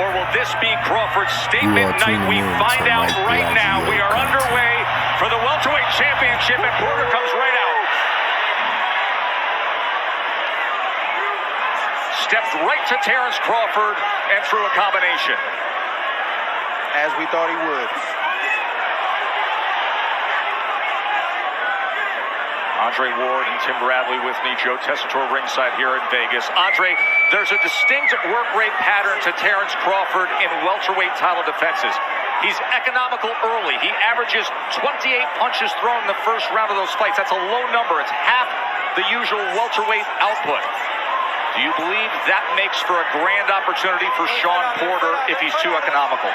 or will this be Crawford's statement night? We find out right now. We are underway for the welterweight championship, and Porter comes right out. Stepped right to Terrence Crawford and threw a combination. As we thought he would. Andre Ward and Tim Bradley with me. Joe Tessitore ringside here in Vegas. Andre, there's a distinct work rate pattern to Terrence Crawford in welterweight title defenses. He's economical early. He averages 28 punches thrown in the first round of those fights. That's a low number. It's half the usual welterweight output. Do you believe that makes for a grand opportunity for Shawn Porter if he's too economical?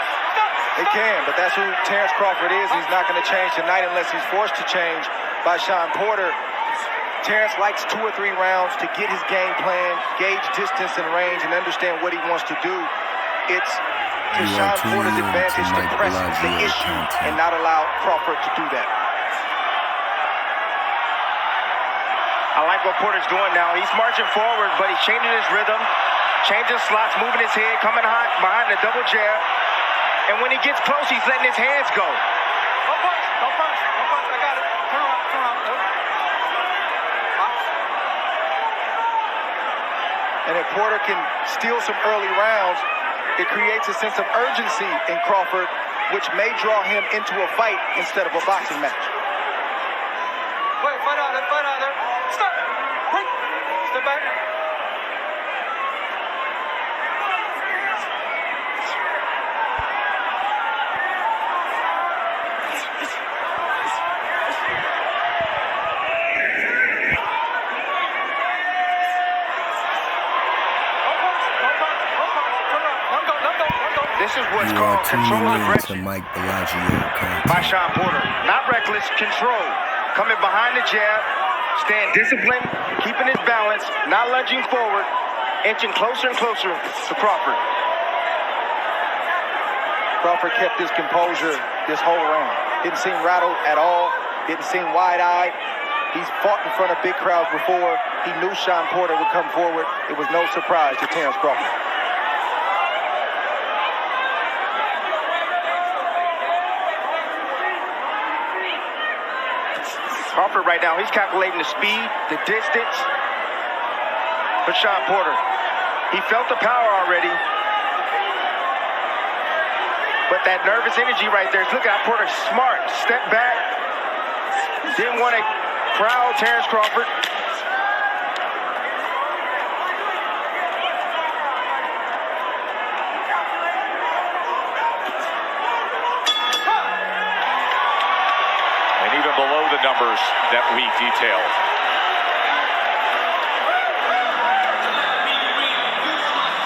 It can, but that's who Terrence Crawford is. He's not going to change tonight unless he's forced to change by Shawn Porter. Terrence likes 2 or 3 rounds to get his game plan, gauge distance and range, and understand what he wants to do. It's to Shawn Porter's advantage to press the issue and not allow Crawford to do that. I like what Porter's doing now. He's marching forward, but he's changing his rhythm, changing slots, moving his head, coming behind the double jab. And when he gets close, he's letting his hands go. Don't punch. I got it. Turn around. And if Porter can steal some early rounds, it creates a sense of urgency in Crawford, which may draw him into a fight instead of a boxing match. Wait, fight out there. Stop. Break. Step back. This is what's called controlled aggression by Shawn Porter. Not reckless, controlled. Coming behind the jab, staying disciplined, keeping his balance, not lunging forward, inching closer and closer to Crawford. Crawford kept his composure this whole round. Didn't seem rattled at all. Didn't seem wide-eyed. He's fought in front of big crowds before. He knew Shawn Porter would come forward. It was no surprise to Terrence Crawford. Crawford right now, he's calculating the speed, the distance for Shawn Porter. He felt the power already. But that nervous energy right there, look at Porter, smart, step back. Didn't want to crowd Terrence Crawford. And even below the numbers that we detailed.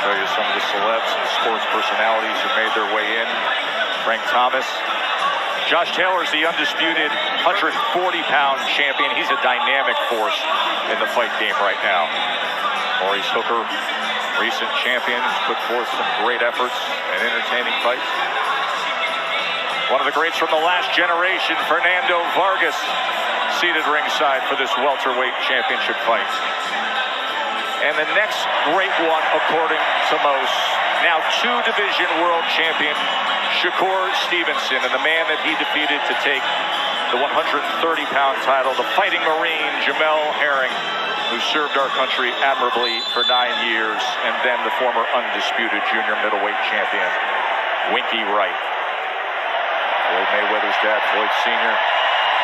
Show you some of the celebs and sports personalities who made their way in. Frank Thomas. Josh Taylor's the undisputed 140-pound champion. He's a dynamic force in the fight game right now. Maurice Hooker, recent champion, put forth some great efforts and entertaining fights. One of the greats from the last generation, Fernando Vargas, seated ringside for this welterweight championship fight. And the next great one, according to most, now 2-division world champion, Shakur Stevenson, and the man that he defeated to take the 130-pound title, the Fighting Marine, Jamel Herring, who served our country admirably for 9 years, and then the former undisputed junior middleweight champion, Winky Wright. Floyd Mayweather's dad, Floyd Sr.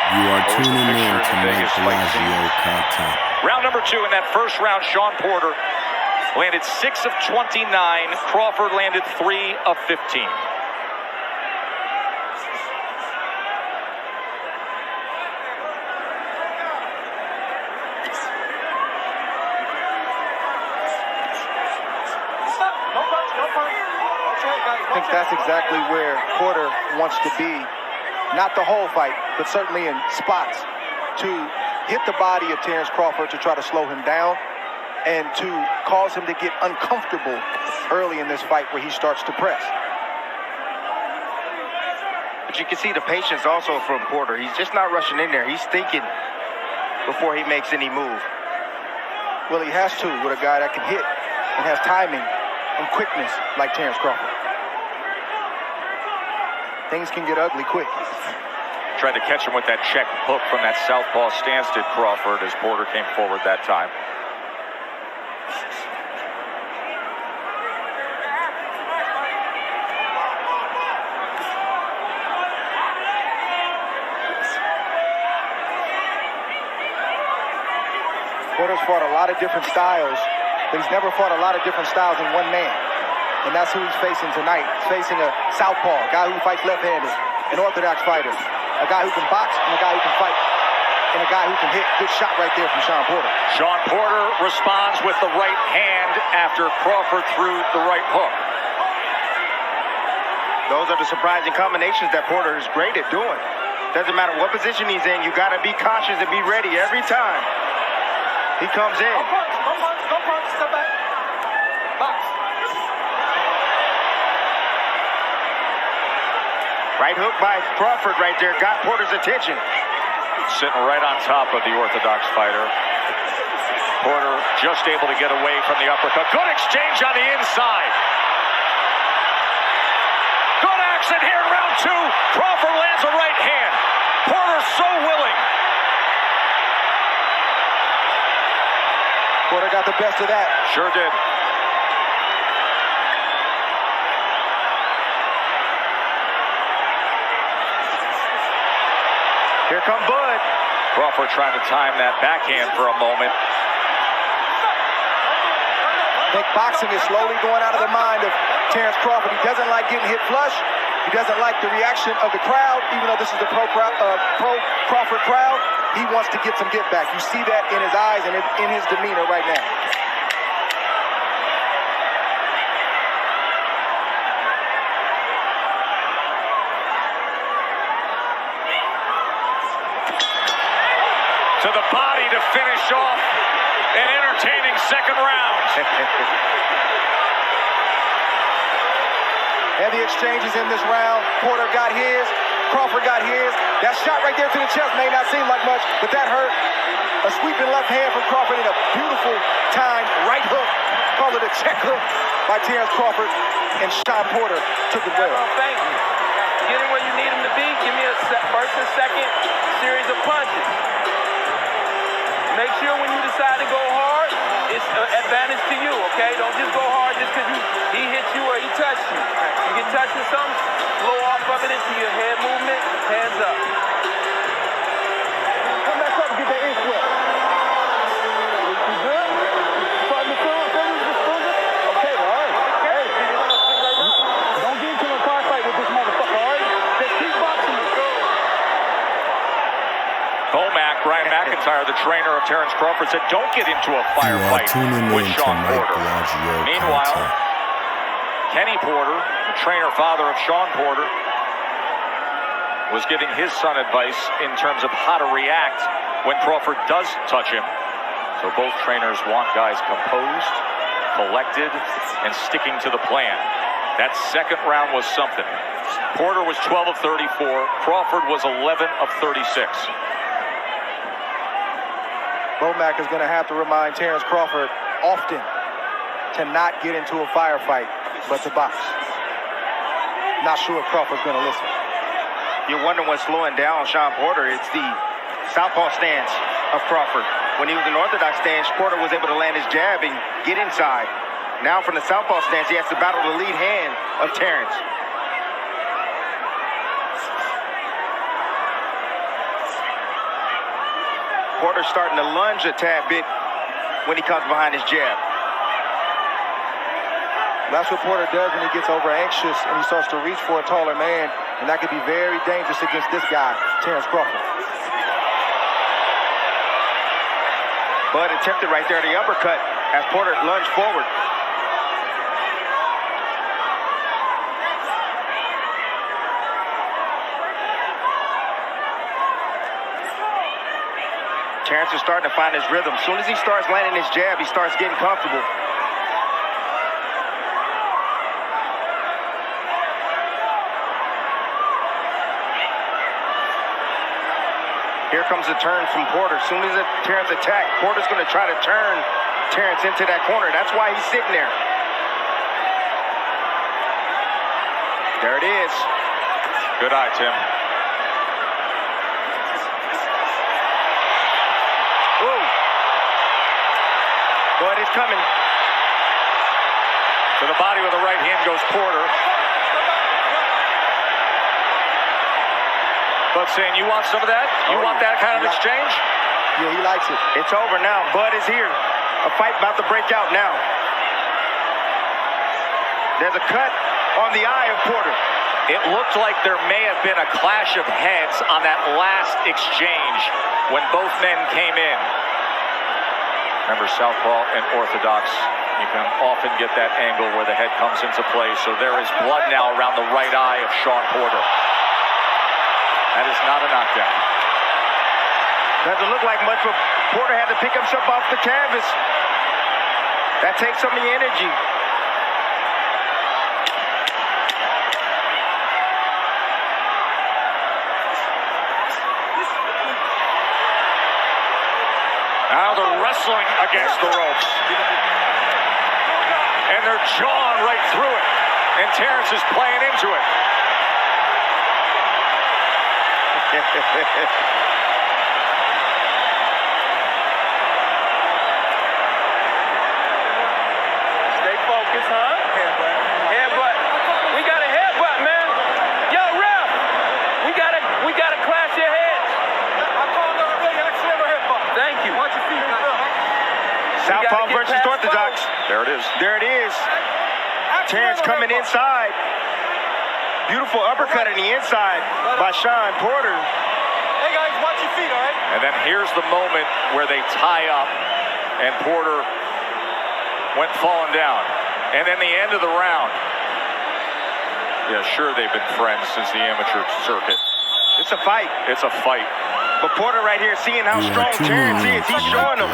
You are tuning in to Mike Bellagio content. Round number 2. In that first round, Shawn Porter landed 6 of 29. Crawford landed 3 of 15. I think that's exactly where Porter wants to be. Not the whole fight, but certainly in spots to hit the body of Terrence Crawford to try to slow him down and to cause him to get uncomfortable early in this fight where he starts to press. But you can see the patience also from Porter. He's just not rushing in there. He's thinking before he makes any move. Well, he has to with a guy that can hit and has timing and quickness like Terrence Crawford. Things can get ugly quick. Tried to catch him with that check hook from that southpaw stance, did Crawford, as Porter came forward that time. Porter's fought a lot of different styles, but he's never fought a lot of different styles in one man. And that's who he's facing tonight. He's facing a southpaw, a guy who fights left-handed, an orthodox fighter, a guy who can box and a guy who can fight, and a guy who can hit. Good shot right there from Shawn Porter. Shawn Porter responds with the right hand after Crawford threw the right hook. Those are the surprising combinations that Porter is great at doing. Doesn't matter what position he's in, you got to be cautious and be ready every time he comes in. Go punch, step back. Box. Right hook by Crawford right there got Porter's attention. Sitting right on top of the orthodox fighter. Porter just able to get away from the uppercut. Good exchange on the inside. Good action here in round two. Crawford lands a right hand. Porter so willing. Porter got the best of that. Sure did. Here come Bud. Crawford trying to time that backhand for a moment. I think boxing is slowly going out of the mind of Terrence Crawford. He doesn't like getting hit flush. He doesn't like the reaction of the crowd, even though this is the pro-Crawford crowd. He wants to get some get back. You see that in his eyes and in his demeanor right now. To the body to finish off an entertaining second round. Heavy exchanges in this round. Porter got his. Crawford got his. That shot right there to the chest may not seem like much, but that hurt. A sweeping left hand from Crawford and a beautiful timed right hook. Call it a check hook by Terrence Crawford, and Shawn Porter took it well. Thank you. Get him where you need him to be. Give me a first and second series of punches. Make sure when you decide to go hard, it's an advantage to you, okay? Don't just go hard just because he hit you or he touched you. You get touched with something, blow off of it into your head movement, hands up. Come back up and get that inch well. You good? Starting to feel it? Okay, all right. Hey, don't get into a car fight with this motherfucker, all right? Just keep boxing. Comac, Brian McIntyre, the trainer of Terrence Crawford, said don't get into a firefight with Shawn Porter. Meanwhile, Kenny Porter, the trainer father of Shawn Porter, was giving his son advice in terms of how to react when Crawford does touch him. So both trainers want guys composed, collected, and sticking to the plan. That second round was something. Porter was 12 of 34. Crawford was 11 of 36. Bomac is going to have to remind Terrence Crawford often to not get into a firefight, but to box. Not sure if Crawford's going to listen. You're wondering what's slowing down Shawn Porter. It's the southpaw stance of Crawford. When he was in orthodox stance, Porter was able to land his jab and get inside. Now from the southpaw stance, he has to battle the lead hand of Terrence. Porter's starting to lunge a tad bit when he comes behind his jab. That's what Porter does when he gets over anxious and he starts to reach for a taller man, and that could be very dangerous against this guy, Terrence Crawford. Bud attempted right there the uppercut as Porter lunged forward. Terrence is starting to find his rhythm. As soon as he starts landing his jab, he starts getting comfortable. Here comes the turn from Porter. As soon as Terrence attacks, Porter's going to try to turn Terrence into that corner. That's why he's sitting there. There it is. Good eye, Tim. Ooh. Bud is coming. To the body with the right hand goes Porter. Bud saying, you want some of that? You want that kind of exchange? Yeah, he likes it. It's over now. Bud is here. A fight about to break out now. There's a cut on the eye of Porter. It looked like there may have been a clash of heads on that last exchange when both men came in. Remember, southpaw and orthodox, you can often get that angle where the head comes into play. So there is blood now around the right eye of Shawn Porter. That is not a knockdown. Doesn't look like much, but Porter had to pick himself off the canvas. That takes some of the energy. Now they're wrestling against the ropes. And they're jawing right through it. And Terrence is playing into it. Stay focused, huh? Headbutt. We got a headbutt, man. Yo, ref. We gotta clash your heads. I'm calling on a really excellent headbutt. Thank you. Watch your feet. Southpaw versus orthodox. There it is. There it is. Terrence coming inside. Beautiful uppercut on the inside by Shawn Porter. Hey, guys, watch your feet, all right? And then here's the moment where they tie up and Porter went falling down. And then the end of the round. Yeah, sure, they've been friends since the amateur circuit. It's a fight. It's a fight. But Porter right here, seeing how strong Terrence is, he's showing him.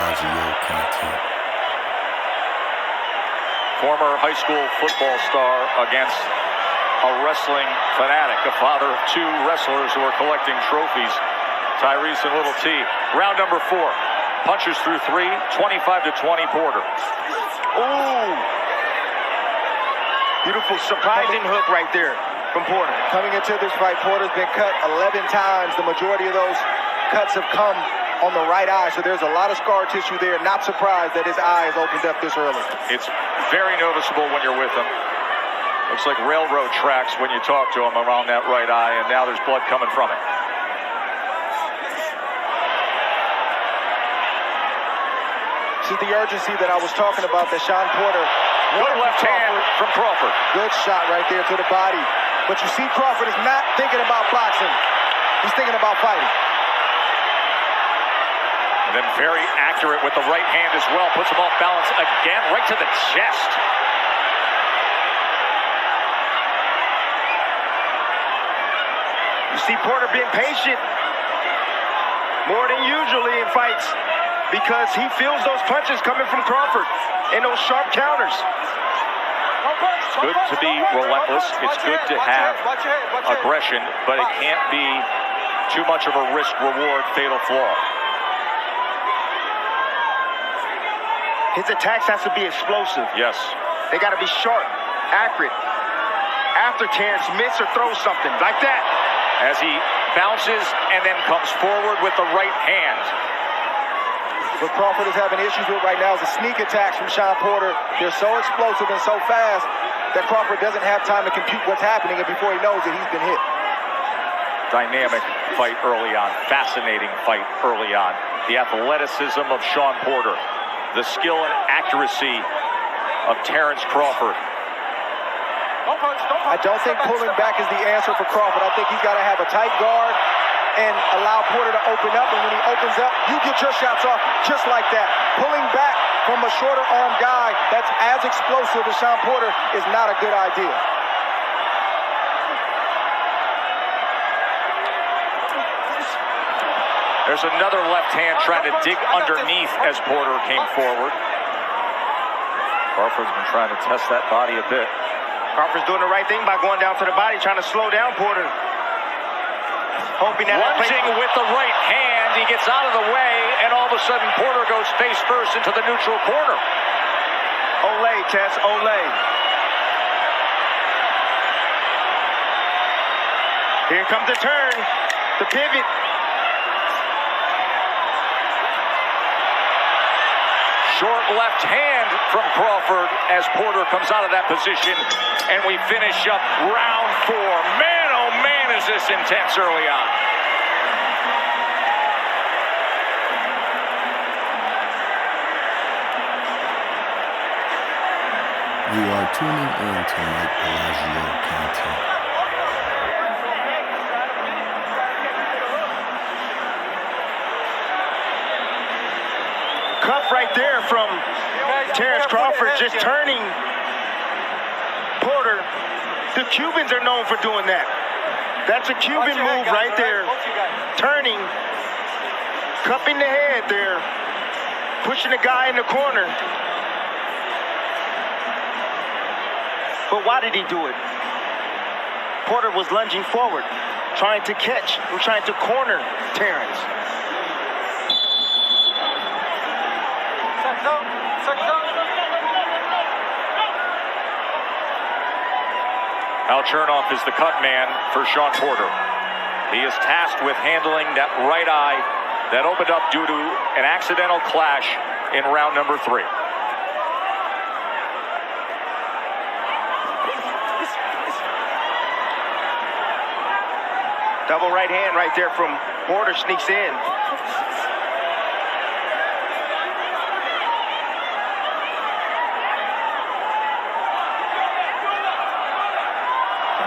Former high school football star against a wrestling fanatic, a father of two wrestlers who are collecting trophies, Tyrese and Little T. Round number 4. Punches through 3, 25-20 Porter. Ooh. Beautiful surprising hook right there from Porter. Coming into this fight, Porter's been cut 11 times. The majority of those cuts have come on the right eye, so there's a lot of scar tissue there. Not surprised that his eye is opened up this early. It's very noticeable when you're with him. Looks like railroad tracks when you talk to him around that right eye, and now there's blood coming from it. This is the urgency that I was talking about that Shawn Porter. Good left hand from Crawford. Good shot right there to the body. But you see Crawford is not thinking about boxing. He's thinking about fighting. And then very accurate with the right hand as well. Puts him off balance again, right to the chest. You see Porter being patient more than usually in fights because he feels those punches coming from Crawford and those sharp counters. It's good to be relentless. It's good to have aggression, but it can't be too much of a risk-reward fatal flaw. His attacks has to be explosive. Yes. They got to be sharp, accurate. After Terrence miss or throws something like that. As he bounces and then comes forward with the right hand. What Crawford is having issues with right now is the sneak attacks from Shawn Porter. They're so explosive and so fast that Crawford doesn't have time to compute what's happening, and before he knows it, he's been hit. Dynamic fight early on. Fascinating fight early on. The athleticism of Shawn Porter. The skill and accuracy of Terrence Crawford. I don't think pulling back is the answer for Crawford. I think he's got to have a tight guard and allow Porter to open up. And when he opens up, you get your shots off just like that. Pulling back from a shorter arm guy that's as explosive as Shawn Porter is not a good idea. There's another left hand trying to dig underneath as Porter came forward. Crawford's been trying to test that body a bit. Crawford's doing the right thing by going down to the body, trying to slow down Porter. Hoping that lunging with the right hand, he gets out of the way, and all of a sudden Porter goes face first into the neutral corner. Olay, Tess, Olay. Here comes the turn, the pivot. Short left hand from Crawford as Porter comes out of that position, and we finish up round 4. Man, oh man, is this intense early on. You are tuning in to Mike Bellagio content. Cuff right there from Terrence Crawford, just turning Porter. The Cubans are known for doing that. That's a Cuban move right there. Turning, cupping the head there, pushing the guy in the corner. But why did he do it? Porter was lunging forward, trying to catch, and trying to corner Terrence. Al Chernoff is the cut man for Shawn Porter. He is tasked with handling that right eye that opened up due to an accidental clash in round number 3. Double right hand right there from Porter, sneaks in.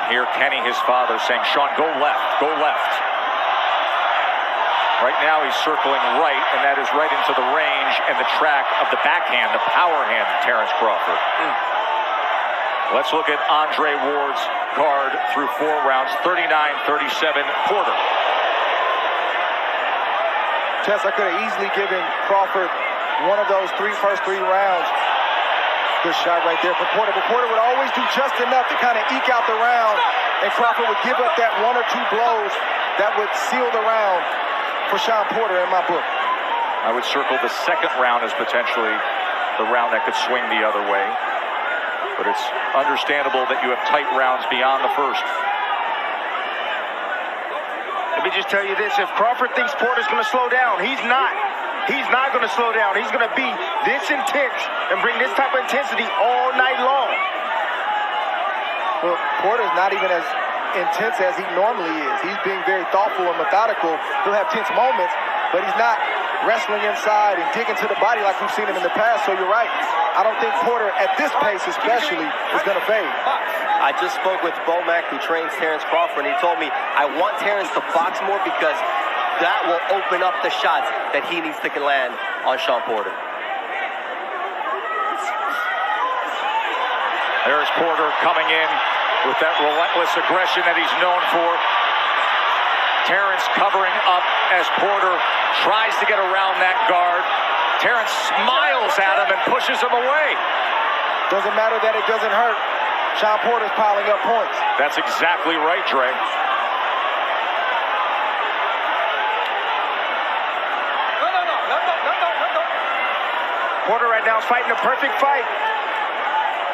Here, Kenny, his father, saying, Shawn, go left, go left. Right now, he's circling right, and that is right into the range and the track of the backhand, the power hand of Terrence Crawford. Let's look at Andre Ward's card through 4 rounds, 39-37, Porter. Tess, I could have easily given Crawford one of those first three rounds. Good shot right there for Porter, but Porter would always do just enough to kind of eke out the round, and Crawford would give up that 1 or 2 blows that would seal the round for Shawn Porter in my book. I would circle the second round as potentially the round that could swing the other way, but it's understandable that you have tight rounds beyond the first. Let me just tell you this, if Crawford thinks Porter's going to slow down, he's not. He's not going to slow down. He's going to be this intense and bring this type of intensity all night long. Well, Porter's not even as intense as he normally is. He's being very thoughtful and methodical. He'll have tense moments, but he's not wrestling inside and digging to the body like we've seen him in the past. So you're right. I don't think Porter, at this pace especially, is going to fade. I just spoke with Bo Mack, who trains Terrence Crawford, and he told me, I want Terrence to box more because that will open up the shots that he needs to land on Shawn Porter. There's Porter coming in with that relentless aggression that he's known for. Terrence covering up as Porter tries to get around that guard. Terrence smiles at him and pushes him away. Doesn't matter that it doesn't hurt. Shawn Porter's piling up points. That's exactly right, Dre. Porter right now is fighting a perfect fight.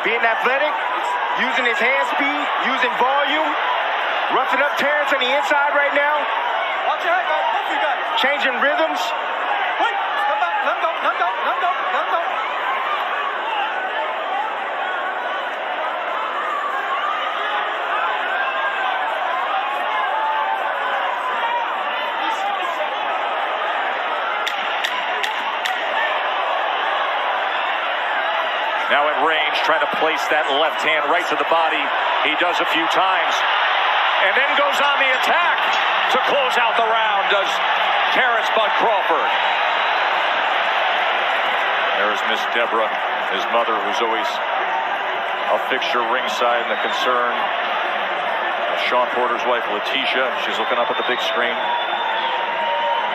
Being athletic, using his hand speed, using volume, roughing up Terrence on the inside right now. Watch your head, guys. Both you guys. Changing rhythms. Wait. Come back. Let him go. Let him go. Let him go. Let him go. Now at range, trying to place that left hand right to the body. He does a few times. And then goes on the attack to close out the round, does Terrence Bud Crawford. There's Miss Deborah, his mother, who's always a fixture ringside and a concern. Shawn Porter's wife, Letitia, she's looking up at the big screen.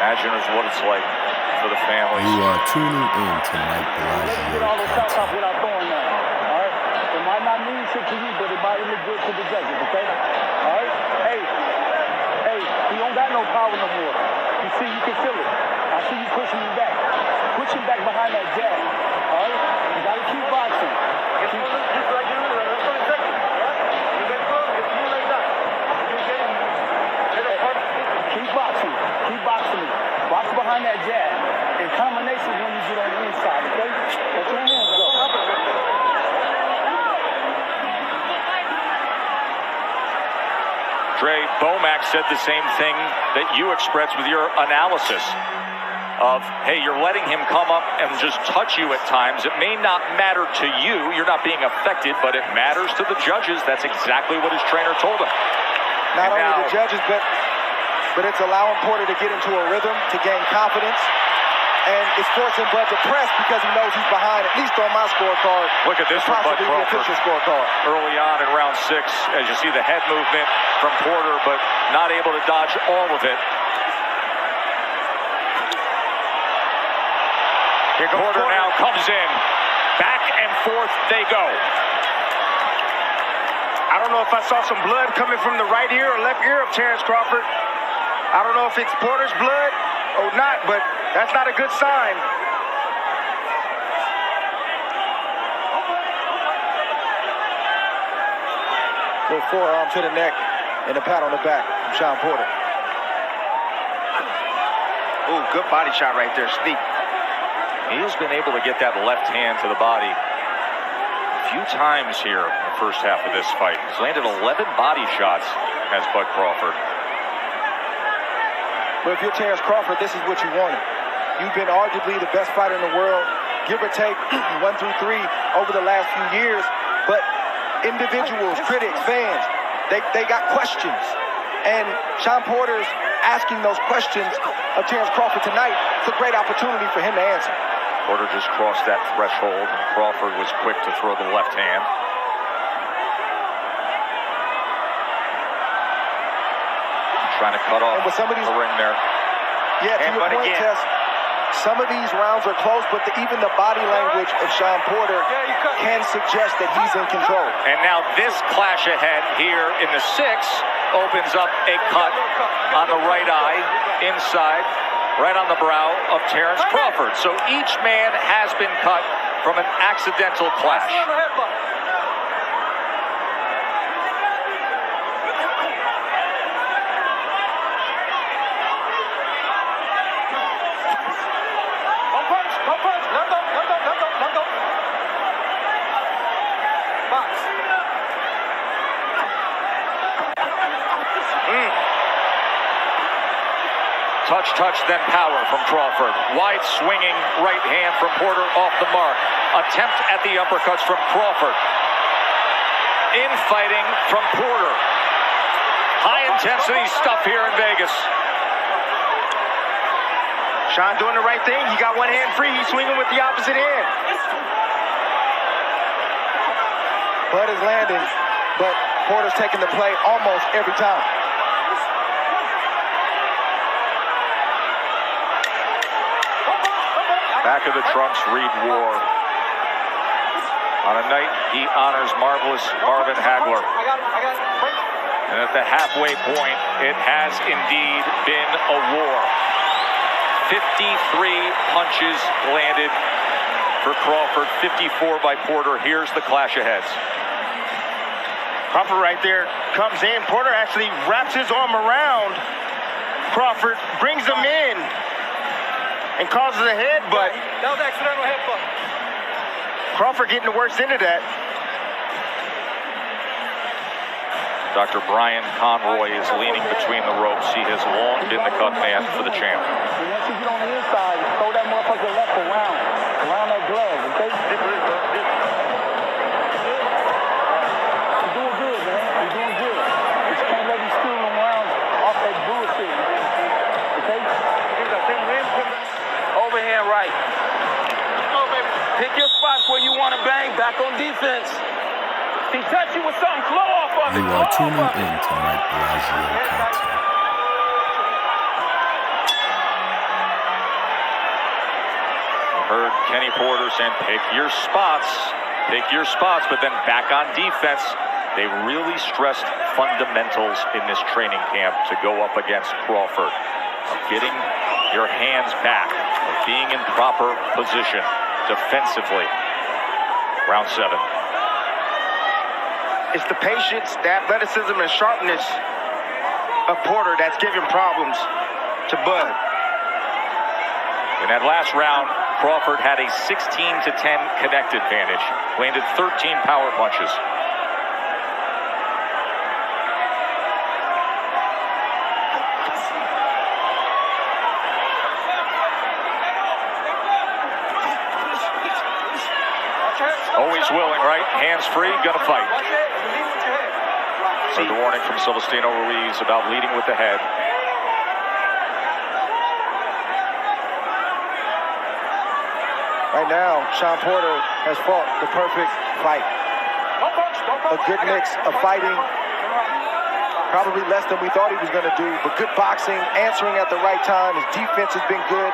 Imagine what it's like for the families. You are tuning in to Mike Bellagio content. without throwing that. All right? It might not mean shit to you, but it might look good to the judges, okay? All right? Hey, he don't got no power no more. You see, you can feel it. I see you pushing him back. Push him back behind that jab. All right? You got to keep boxing. run that jab. In combinations when you get on the inside, okay? Let your hands go. Dre, Bomac said the same thing that you expressed with your analysis of, hey, you're letting him come up and just touch you at times. It may not matter to you. You're not being affected, but it matters to the judges. That's exactly what his trainer told him. Not only the judges, but it's allowing Porter to get into a rhythm, to gain confidence. And it's forcing Bud to press because he knows he's behind, at least on my scorecard. Look at this from Bud Crawford. Early on in round 6, as you see the head movement from Porter, but not able to dodge all of it. Porter now comes in. Back and forth they go. I don't know if I saw some blood coming from the right ear or left ear of Terrence Crawford. I don't know if it's Porter's blood or not, but that's not a good sign. Good forearm to the neck and a pat on the back from Sean Porter. Ooh, good body shot right there, sneak. He's been able to get that left hand to the body a few times here in the first half of this fight. He's landed 11 body shots, has Bud Crawford. But if you're Terrence Crawford, this is what you wanted. You've been arguably the best fighter in the world, give or take 1 through 3 over the last few years. But individuals, critics, fans, they got questions. And Sean Porter's asking those questions of Terrence Crawford tonight. It's a great opportunity for him to answer. Porter just crossed that threshold, and Crawford was quick to throw the left hand. Trying to cut off the ring there. Yeah, to your point, Tess, some of these rounds are close, but even the body language of Sean Porter can suggest that he's in control. And now this clash ahead here in the 6th opens up a cut on the right eye, inside, right on the brow of Terrence Crawford. So each man has been cut from an accidental clash. Touch, then power from Crawford. Wide swinging right hand from Porter off the mark. Attempt at the uppercuts from Crawford. Infighting from Porter. High intensity stuff here in Vegas. Sean doing the right thing. He got one hand free. He's swinging with the opposite hand. Bud is landing, but Porter's taking the play almost every time. Back of the trunks, Reed Ward. On a night he honors marvelous Marvin Hagler. And at the halfway point, it has indeed been a war. 53 punches landed for Crawford, 54 by Porter. Here's the clash of heads. Crawford right there comes in. Porter actually wraps his arm around Crawford, brings him in, and causes a headbutt. That was accidental headbutt. Crawford getting the worst end of that. Dr. Brian Conroy is leaning between the ropes. He has long been the cut man for the champ. Once you get on the inside, throw that motherfucker left around that glove, okay? You're doing good, man. You're doing good. But you can't let these steal them rounds off that bullshit, okay? Overhand right. Pick your spots where you want to bang. Back on defense. If he touch you with something, flow off of it. You are tuning in to Mike Bellagio content. Heard Kenny Porter saying, pick your spots, but then back on defense. They really stressed fundamentals in this training camp to go up against Crawford. Getting your hands back, being in proper position defensively. Round 7. It's the patience, the athleticism, and sharpness of Porter that's giving problems to Bud. In that last round, Crawford had a 16-10 connect advantage. Landed 13 power punches. Always willing, right? Hands free, gonna fight. Heard the warning from Celestino Ruiz about leading with the head. Right now, Shawn Porter has fought the perfect fight. A good mix of fighting, probably less than we thought he was gonna do, but good boxing, answering at the right time. His defense has been good.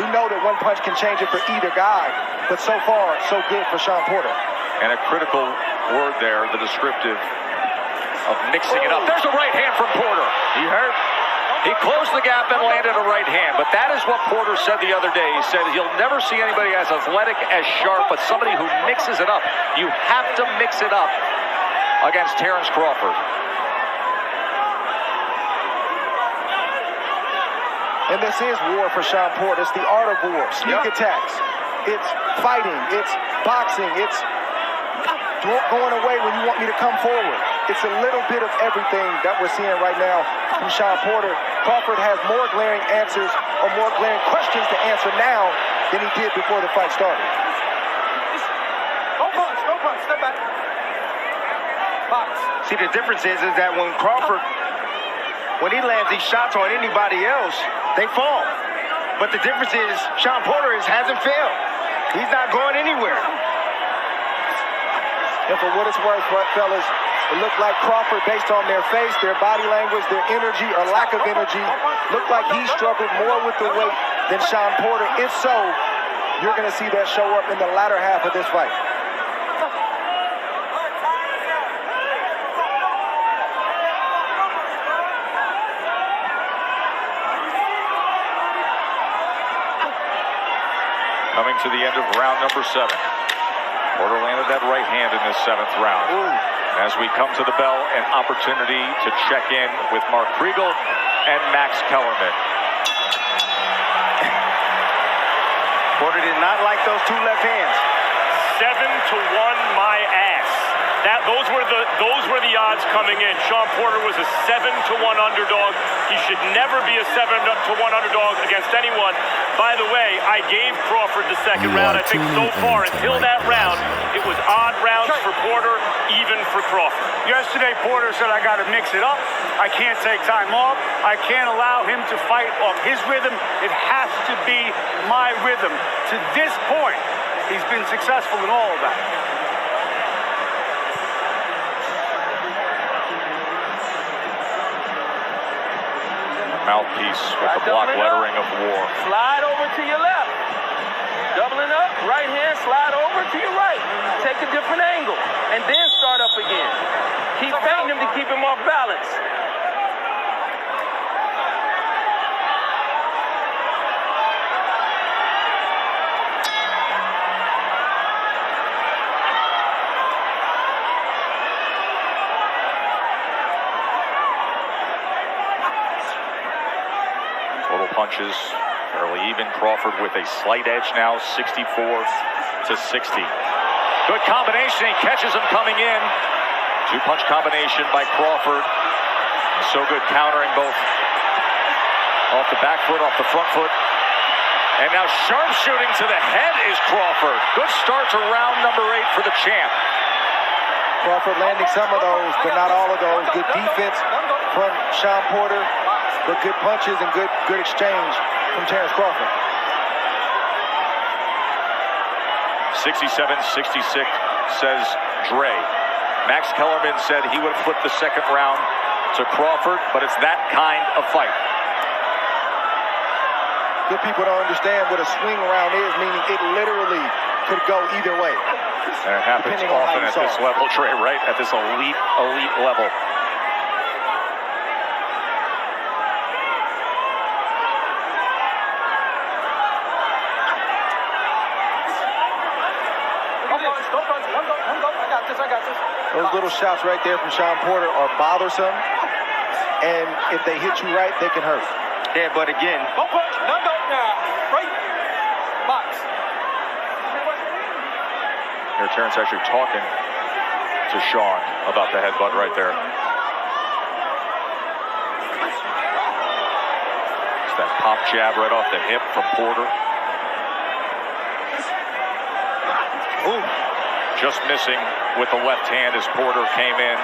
We know that one punch can change it for either guy, but so far, so good for Shawn Porter. And a critical word there, the descriptive of mixing it up. There's a right hand from Porter. He hurt. He closed the gap and landed a right hand, but that is what Porter said the other day. He said he'll never see anybody as athletic, as sharp, but somebody who mixes it up. You have to mix it up against Terence Crawford. And this is war for Shawn Porter. It's the art of war. Sneak attacks. It's fighting. It's boxing. It's going away when you want me to come forward. It's a little bit of everything that we're seeing right now from Shawn Porter. Crawford has more glaring answers or more glaring questions to answer now than he did before the fight started. Don't punch, step back. Box. See, the difference is that when Crawford, when he lands these shots on anybody else, they fall. But the difference is Shawn Porter hasn't failed. He's not going anywhere. And for what it's worth, fellas, it looked like Crawford, based on their face, their body language, their energy or lack of energy, looked like he struggled more with the weight than Shawn Porter. If so, you're going to see that show up in the latter half of this fight. Coming to the end of round number 7. Porter landed that right hand in this 7th round. As we come to the bell, an opportunity to check in with Mark Kriegel and Max Kellerman. Porter did not like those two left hands. 7-1 my ass. Those were the odds coming in. Shawn Porter was a 7-1 underdog. He should never be a 7-1 underdog against anyone. By the way, I gave Crawford the second round. I think so far, until that round, it was odd rounds for Porter, even for Crawford. Yesterday, Porter said, I got to mix it up. I can't take time off. I can't allow him to fight off his rhythm. It has to be my rhythm. To this point, he's been successful in all of that. Mouthpiece with the block lettering of war. Slide over to your left. Doubling up, right hand, slide over to your right. Take a different angle, and then start up again. Keep feinting him to keep him off balance. Total punches fairly even. Crawford with a slight edge now, 64-60. Good combination. He catches him coming in. 2-punch combination by Crawford. So good countering both off the back foot, off the front foot. And now sharpshooting to the head is Crawford. Good start to round number 8 for the champ. Crawford landing some of those, but not all of those. Good defense from Shawn Porter, but good punches and good exchange from Terence Crawford. 67-66, says Dre. Max Kellerman said he would have flipped the second round to Crawford, but it's that kind of fight. Good people don't understand what a swing round is, meaning it literally could go either way. And it happens often at this level, Trey, right? At this elite level. Those little shots right there from Shawn Porter are bothersome, and if they hit you right, they can hurt. Headbutt again. Don't punch. No. Right. Box. Here, Terrence actually talking to Sean about the headbutt right there. It's that pop jab right off the hip from Porter. Ooh. Just missing with the left hand as Porter came in.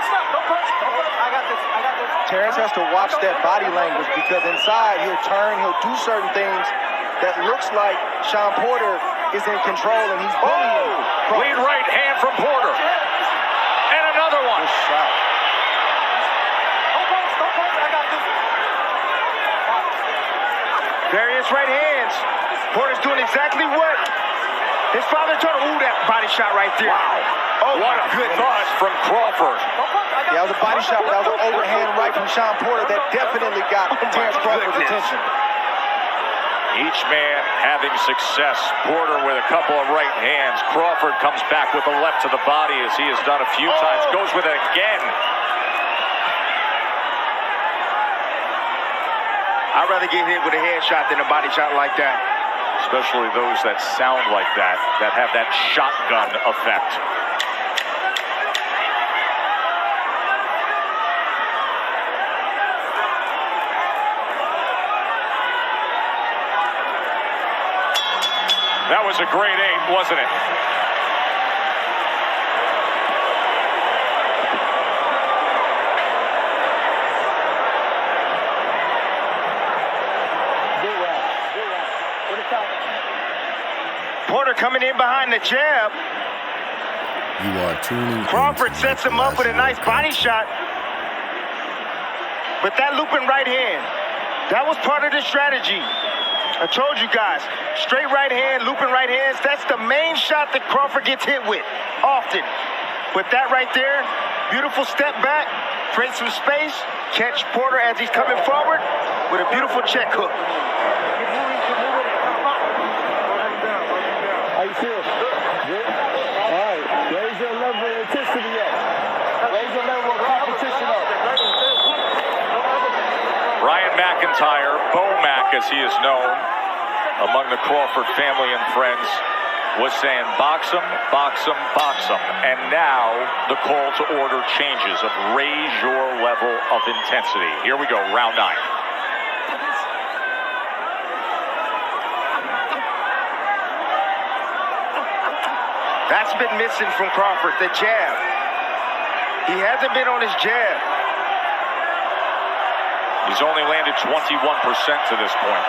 Stop. Don't punch. I got this. Terrence has to watch that body language because inside he'll turn, he'll do certain things that looks like Sean Porter is in control and he's bullying. Lead right hand from Porter. And another one. Good shot. Don't punch. I got this. Various right hands. Porter's doing exactly what his father told him. Ooh, that body shot right there. Wow. Oh, what a good thought from Crawford. Yeah, that was a body shot, but that was an overhand right from Sean Porter that definitely got Terrence Crawford's attention. Each man having success. Porter with a couple of right hands. Crawford comes back with the left to the body as he has done a few times. Goes with it again. I'd rather get hit with a headshot than a body shot like that. Especially those that sound like that have that shotgun effect. That was a great 8, wasn't it? Porter coming in behind the jab. You are tuning in. Crawford sets him up with a nice body shot. But that looping right hand, that was part of the strategy. I told you guys, straight right hand, looping right hands, that's the main shot that Crawford gets hit with often. But that right there, beautiful step back, create some space, catch Porter as he's coming forward with a beautiful check hook. How you feel? Good? All right. Raise your level of intensity up. Raise your level of competition up. Ryan McIntyre, Bo Mac as he is known among the Crawford family and friends, was saying box him, box him, box him. And now the call to order changes of raise your level of intensity. Here we go, round 9. That's been missing from Crawford, the jab. He hasn't been on his jab. He's only landed 21% to this point.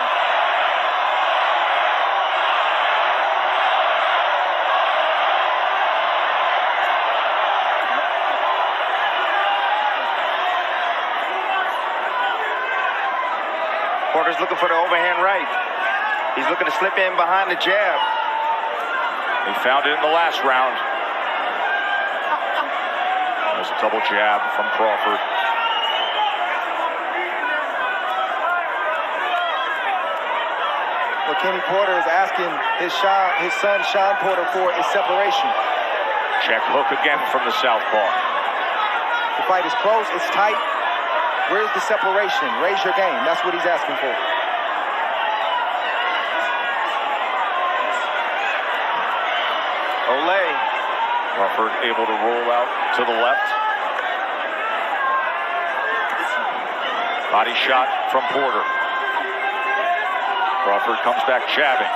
Porter's looking for the overhand right. He's looking to slip in behind the jab. He found it in the last round. There's a double jab from Crawford. What Kenny Porter is asking his son Sean Porter for is separation. Check hook again from the southpaw. The fight is close, it's tight. Where's the separation? Raise your game. That's what he's asking for. Olay. Crawford able to roll out to the left. Body shot from Porter. Crawford comes back jabbing.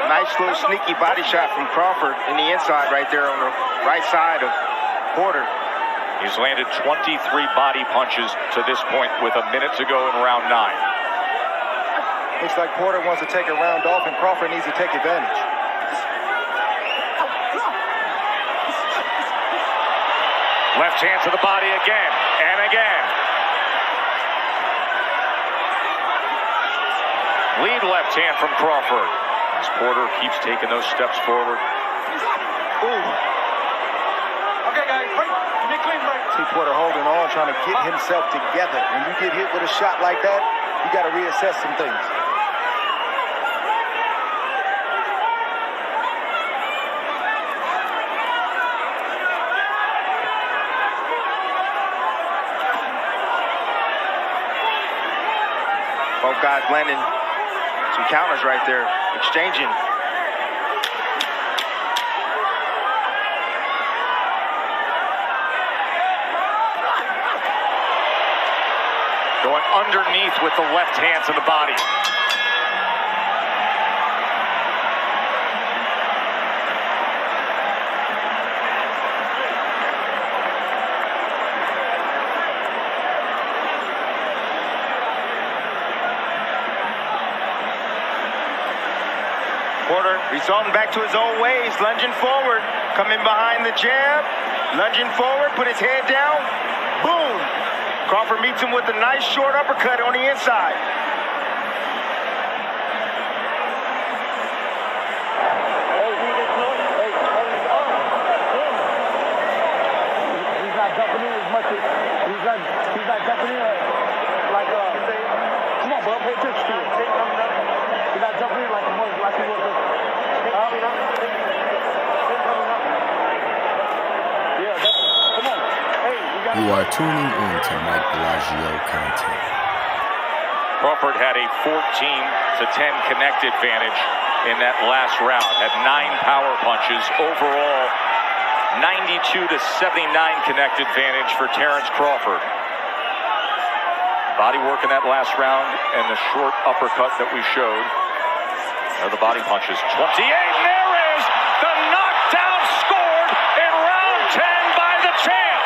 Nice little sneaky body shot from Crawford in the inside right there on the right side of Porter. He's landed 23 body punches to this point with a minute to go in round 9. Looks like Porter wants to take a round off and Crawford needs to take advantage. Left hand to the body again and again. Lead left hand from Crawford. As Porter keeps taking those steps forward. Ooh. See Porter holding on, trying to get himself together. When you get hit with a shot like that, you got to reassess some things. Both guys landing some counters right there, exchanging. Going underneath with the left hand to the body. Porter resorting back to his old ways, lunging forward, coming behind the jab, lunging forward, put his head down, boom. Crawford meets him with a nice short uppercut on the inside. He's not jumping in as much as he's not jumping in like come on, bro, pay attention to it. He's not jumping in like he was. Yeah, come on. Hey, You are tuning in to Mike Bellagio content. Crawford had a 14-10 connect advantage in that last round. Had 9 power punches. Overall, 92-79 connect advantage for Terence Crawford. Body work in that last round and the short uppercut that we showed. There are the body punches. 28, and there is the knockdown scored in round 10 by the champ.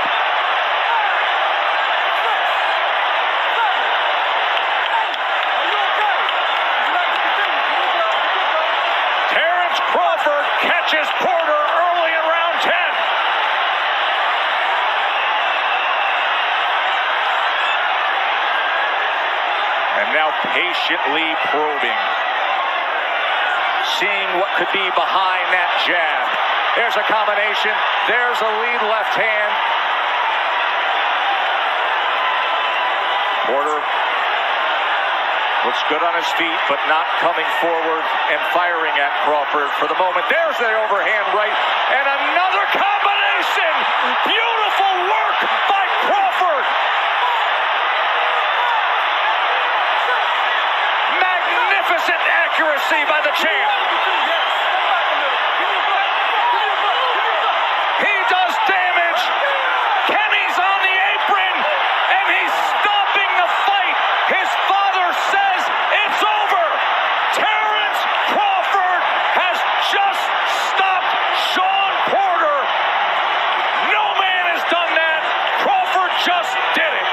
Terence Crawford catches Porter early in round 10. And now patiently probing. Seeing what could be behind that jab. There's a combination. There's a lead left hand. Porter looks good on his feet, but not coming forward and firing at Crawford for the moment. There's the overhand right. And another combination. Beautiful work by Crawford. Magnificent accuracy by the champ. He does damage. Kenny's on the apron, and he's stopping the fight. His father says it's over. Terence Crawford has just stopped Shawn Porter. No man has done that. Crawford just did it.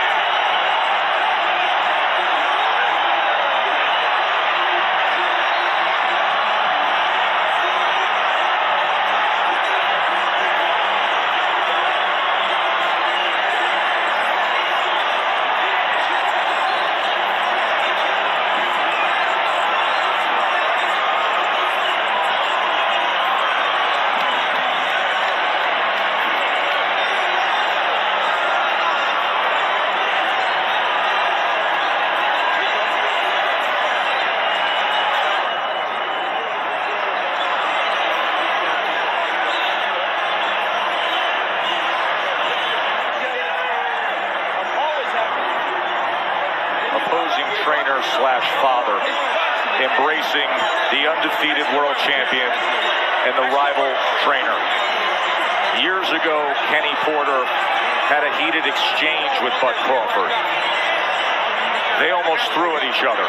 Trainer slash father, embracing the undefeated world champion and the rival trainer. Years ago, Kenny Porter had a heated exchange with Bud Crawford. They almost threw at each other.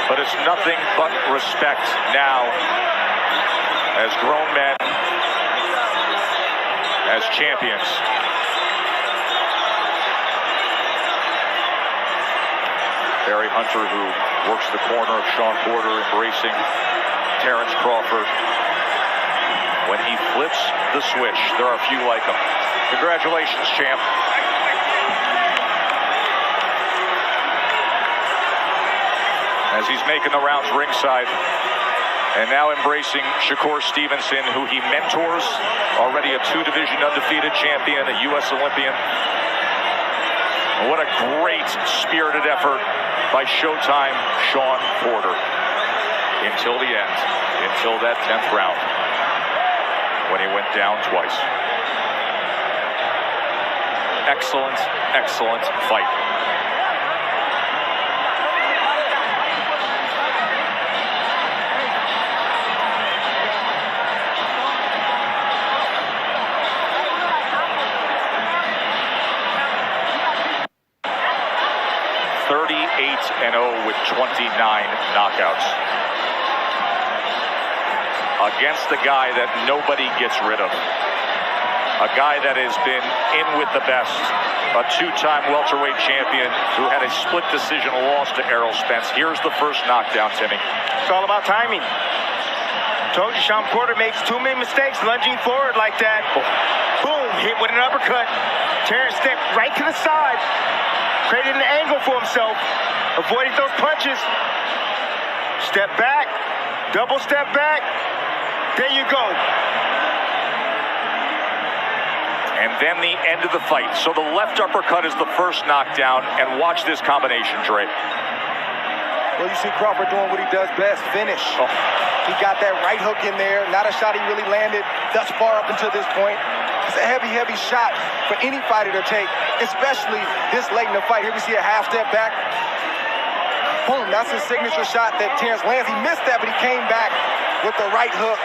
But it's nothing but respect now as grown men, as champions. Barry Hunter, who works the corner of Shawn Porter, embracing Terence Crawford. When he flips the switch, there are a few like him. Congratulations, champ. As he's making the rounds ringside, And now embracing Shakur Stevenson, who he mentors, already a 2-division undefeated champion, a U.S. Olympian. What a great spirited effort by Showtime Shawn Porter until the end, until that 10th round, when he went down twice. Excellent, excellent fight. And 0 with 29 knockouts against a guy that nobody gets rid of, a guy that has been in with the best, a 2-time welterweight champion who had a split decision loss to Errol Spence. Here's the first knockdown, Timmy. It's all about timing. Told you Shawn Porter makes too many mistakes lunging forward like that. Boom, hit with an uppercut. Terrence stepped right to the side, created an angle for himself, avoiding those punches. Step back, double step back. There you go. And then the end of the fight. So the left uppercut is the first knockdown, and watch this combination, Dre. Well, you see Crawford doing what he does best, finish. Oh. He got that right hook in there. Not a shot he really landed thus far up until this point. It's a heavy, heavy shot for any fighter to take, especially this late in the fight. Here we see a half step back. Boom, that's his signature shot that Terrence lands. He missed that, but he came back with the right hook,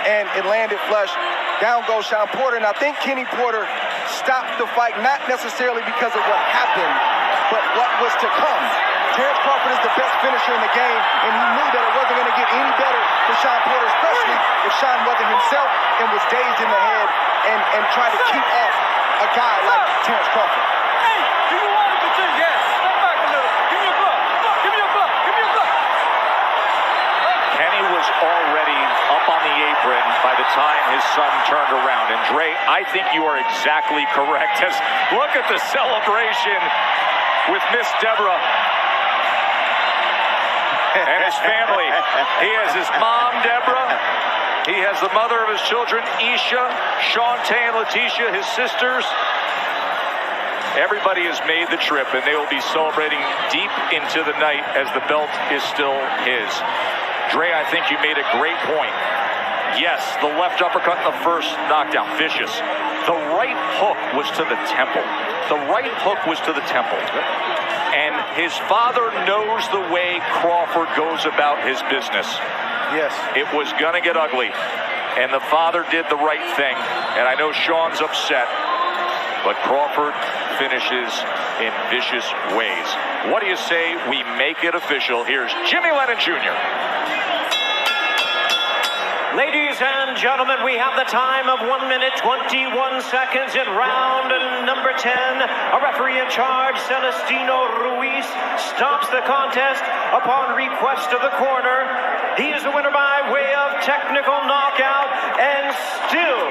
and it landed flush. Down goes Shawn Porter, and I think Kenny Porter stopped the fight, not necessarily because of what happened, but what was to come. Terrence Crawford is the best finisher in the game, and he knew that it wasn't going to get any better for Shawn Porter, especially if Shawn wasn't himself and was dazed in the head and tried to keep off a guy like Terrence Crawford. Hey, do you want to continue? Yes. Step back a little. Give me a glove. Give me a glove. Give me a glove. Kenny was already up on the apron by the time his son turned around. And Dre, I think you are exactly correct. Look at the celebration with Miss Deborah and his family. He has his mom, Deborah. He has the mother of his children, Isha, Shantae, and Letitia, his sisters. Everybody has made the trip, and they will be celebrating deep into the night as the belt is still his. Dre, I think you made a great point. Yes, the left uppercut in the first knockdown, vicious. The right hook was to the temple. The right hook was to the temple. And his father knows the way Crawford goes about his business. Yes. It was going to get ugly. And the father did the right thing. And I know Shawn's upset. But Crawford finishes in vicious ways. What do you say we make it official? Here's Jimmy Lennon Jr. Ladies and gentlemen, we have the time of 1 minute, 21 seconds in round number 10. A referee in charge, Celestino Ruiz, stops the contest upon request of the corner. He is the winner by way of technical knockout and still